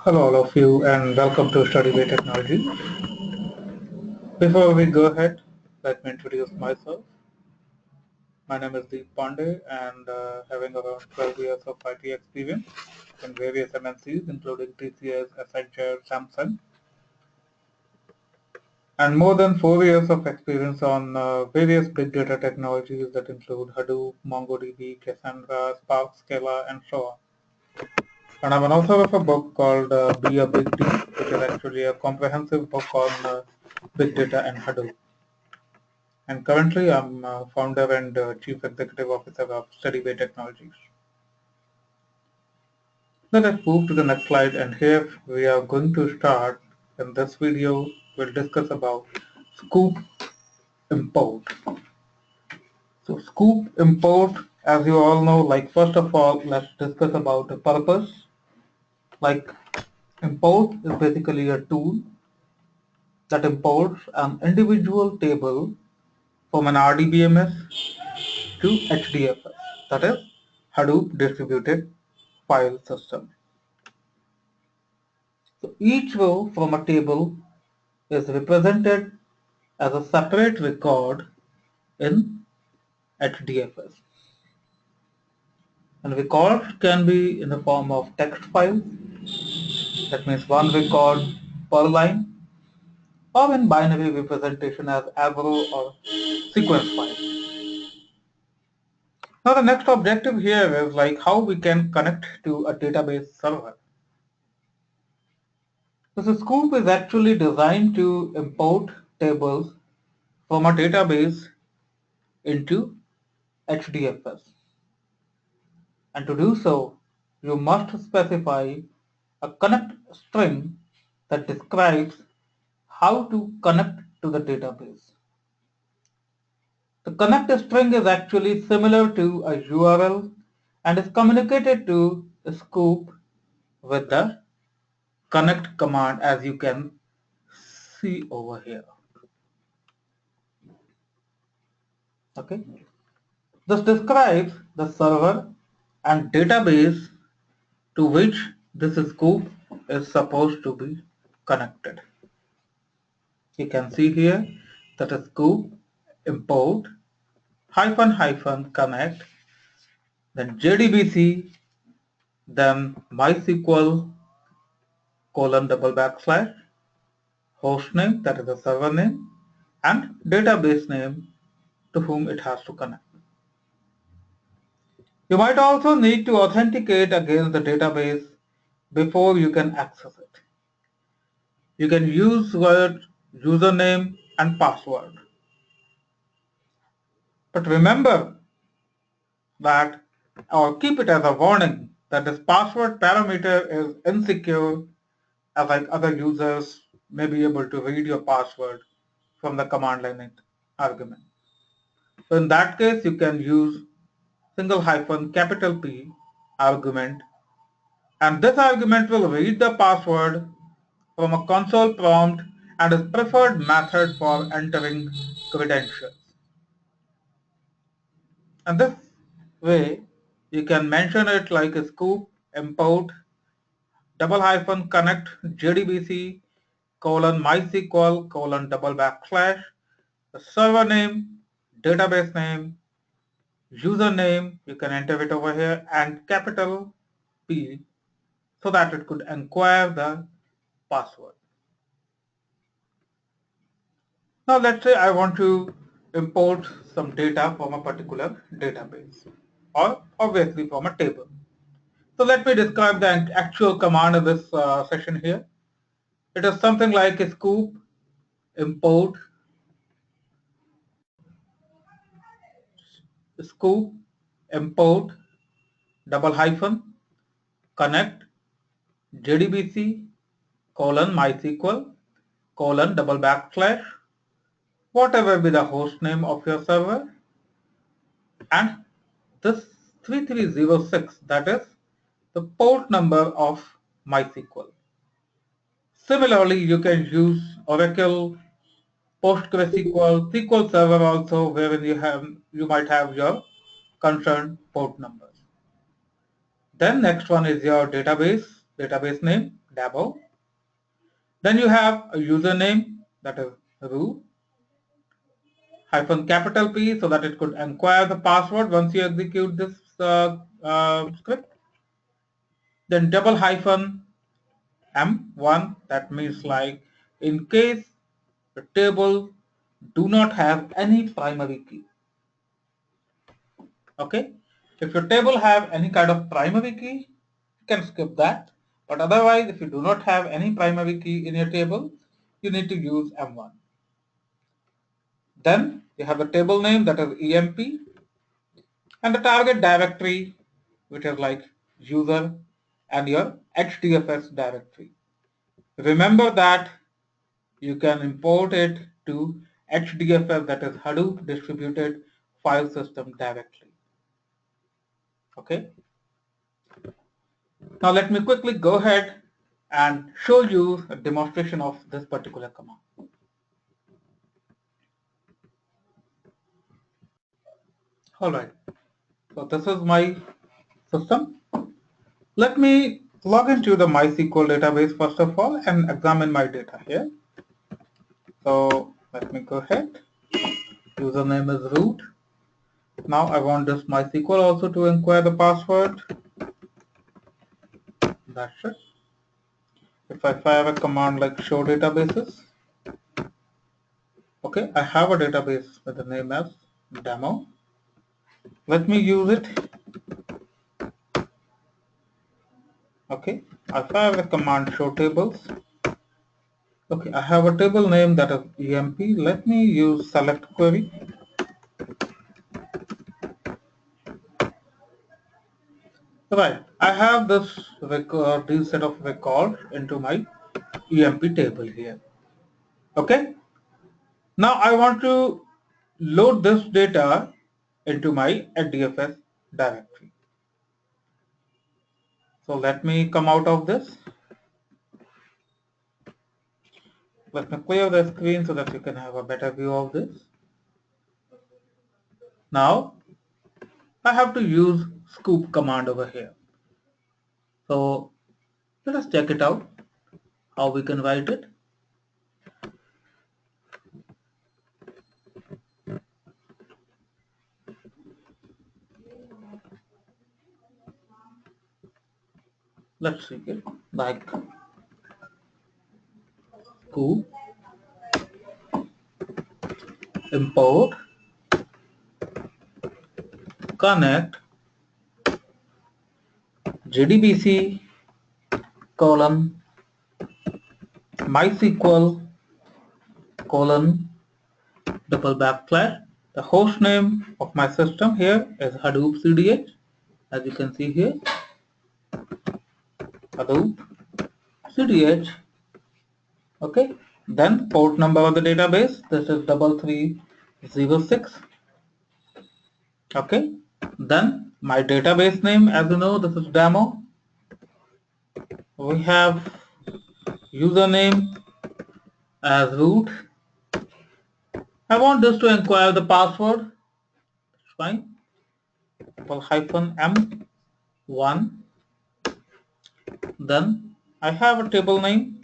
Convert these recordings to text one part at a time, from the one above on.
Hello all of you and welcome to Study by Technology. Before we go ahead, let me introduce myself. My name is Deep Pandey and having around 12 years of IT experience in various MNCs including TCS, Accenture, Samsung, and more than 4 years of experience on various big data technologies that include Hadoop, MongoDB, Cassandra, Spark, Scala, and so on. And I'm an author of a book called Be a Big D, which is actually a comprehensive book on big data and Hadoop. And currently I'm founder and chief executive officer of Study by Technologies. Let us move to the next slide, and here we are going to start. In this video, we'll discuss about SQOOP Import. So SQOOP Import, as you all know, first of all, let's discuss about the purpose. Import is basically a tool that imports an individual table from an RDBMS to HDFS, that is Hadoop Distributed File System. So each row from a table is represented as a separate record in HDFS. And records can be in the form of text files, that means one record per line, or in binary representation as arrow or sequence files. Now the next objective here is how we can connect to a database server. So SQOOP is actually designed to import tables from a database into HDFS. And to do so, you must specify a connect string that describes how to connect to the database. The connect string is actually similar to a URL and is communicated to SQOOP with the connect command, as you can see over here. Okay. This describes the server and database to which this SQOOP is supposed to be connected. You can see here that SQOOP import --connect, then JDBC, then mySQL :/hostname, that is the server name, and database name to whom it has to connect. You might also need to authenticate against the database before you can access it. You can use words, username and password. But remember that, or keep it as a warning, that this password parameter is insecure, as other users may be able to read your password from the command line argument. So in that case, you can use ~P argument, and this argument will read the password from a console prompt and is preferred method for entering credentials. And this way, you can mention it like a SQOOP import ~connect JDBC :MySQL :/, the server name, database name, username, you can enter it over here, and capital P, so that it could inquire the password. Now let's say I want to import some data from a particular database, or obviously from a table. So let me describe the actual command of this session here. It is something like a SQOOP import ~connect JDBC :MySQL / whatever be the host name of your server, and this 3306, that is the port number of MySQL. Similarly, you can use Oracle, PostgreSQL, SQL Server also, wherein you might have your concerned port numbers. Then next one is your database name, demo. Then you have a username, that is root hyphen capital P, so that it could inquire the password once you execute this script. Then double hyphen M1, that means like in case the table do not have any primary key. Okay, if your table have any kind of primary key, you can skip that. But otherwise, if you do not have any primary key in your table, you need to use M1. Then you have the table name, that is EMP, and the target directory, which is like user and your HDFS directory. Remember that you can import it to HDFS, that is Hadoop Distributed File System directly. Okay. Now let me quickly go ahead and show you a demonstration of this particular command. Alright, so this is my system. Let me log into the mySQL database first of all and examine my data here. So let me go ahead. Username is root. Now I want this mySQL also to inquire the password. That's it. If I fire a command like show databases, okay, I have a database with the name as demo. Let me use it. Okay, I fire a command show tables. Okay, I have a table name, that is EMP. Let me use select query. Right, I have this record, this set of records into my EMP table here. Okay, now I want to load this data into my HDFS directory. So let me come out of this. Let me clear the screen so that you can have a better view of this. Now I have to use SQOOP command over here. So let us check it out, how we can write it. Let's see it like SQOOP Import connect JDBC colon mySQL colon double backslash. The host name of my system here is Hadoop CDH, as you can see here, Hadoop CDH. Okay, then port number of the database, this is 3306. Okay, then my database name, as you know, this is demo. We have username as root. I want this to inquire the password. It's fine. Hyphen M1. Then I have a table name,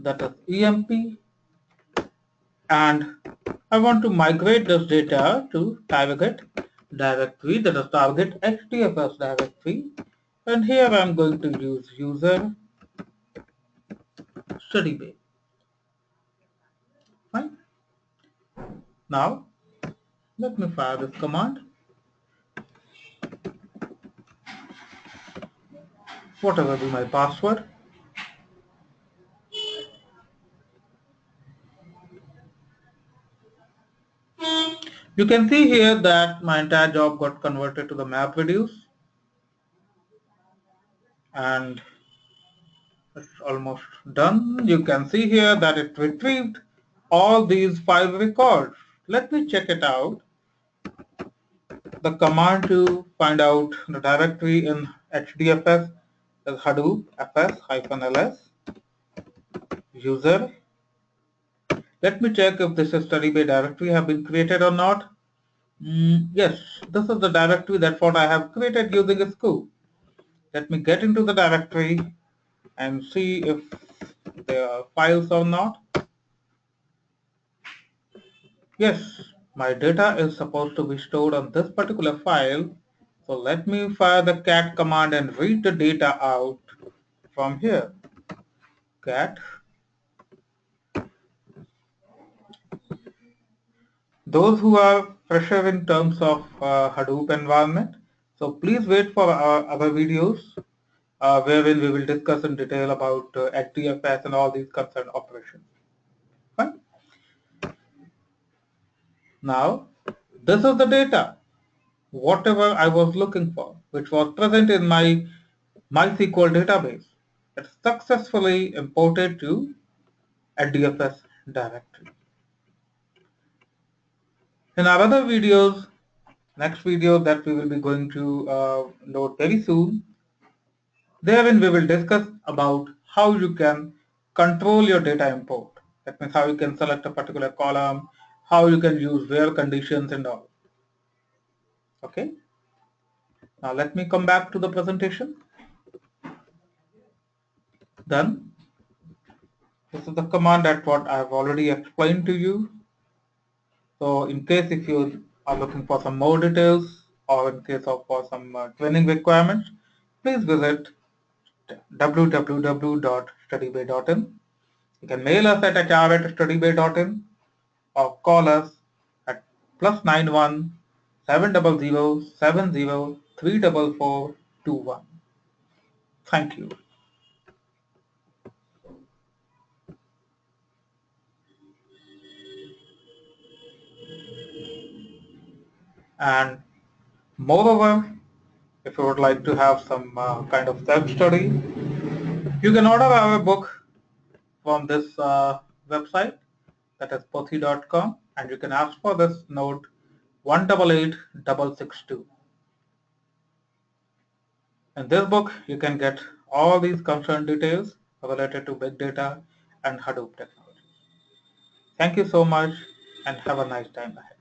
that is EMP, and I want to migrate this data to target directory, that is target HDFS directory, and here I am going to use user study bay. Fine. Now let me fire this command. Whatever be my password. You can see here that my entire job got converted to the map reduce, and it's almost done. You can see here that it retrieved all these 5 records. Let me check it out. The command to find out the directory in HDFS is Hadoop fs-ls user. Let me check if this study by directory have been created or not. Yes, this is the directory. That's what I have created using a SQOOP. Let me get into the directory. and see if there are files or not. Yes, my data is supposed to be stored on this particular file. So let me fire the cat command and read the data out from here. Cat. Those who are fresher in terms of Hadoop environment, so please wait for our other videos wherein we will discuss in detail about HDFS and all these concerned operations. Fine. Now, this is the data, whatever I was looking for, which was present in my mySQL database. It's successfully imported to HDFS directory. In our other videos, next video that we will be going to load very soon, therein we will discuss about how you can control your data import. That means how you can select a particular column, how you can use where conditions and all. Okay. Now let me come back to the presentation. Then this is the command that what I have already explained to you. So in case if you are looking for some more details or in case of for some training requirements, please visit www.studybay.in. You can mail us at hr@studybay.in or call us at +91 700 70 34421. Thank you. And moreover, if you would like to have some kind of self-study, you can order our book from this website, that is pothi.com, and you can ask for this note 188662. In this book, you can get all these concerned details related to big data and Hadoop technology. Thank you so much and have a nice time ahead.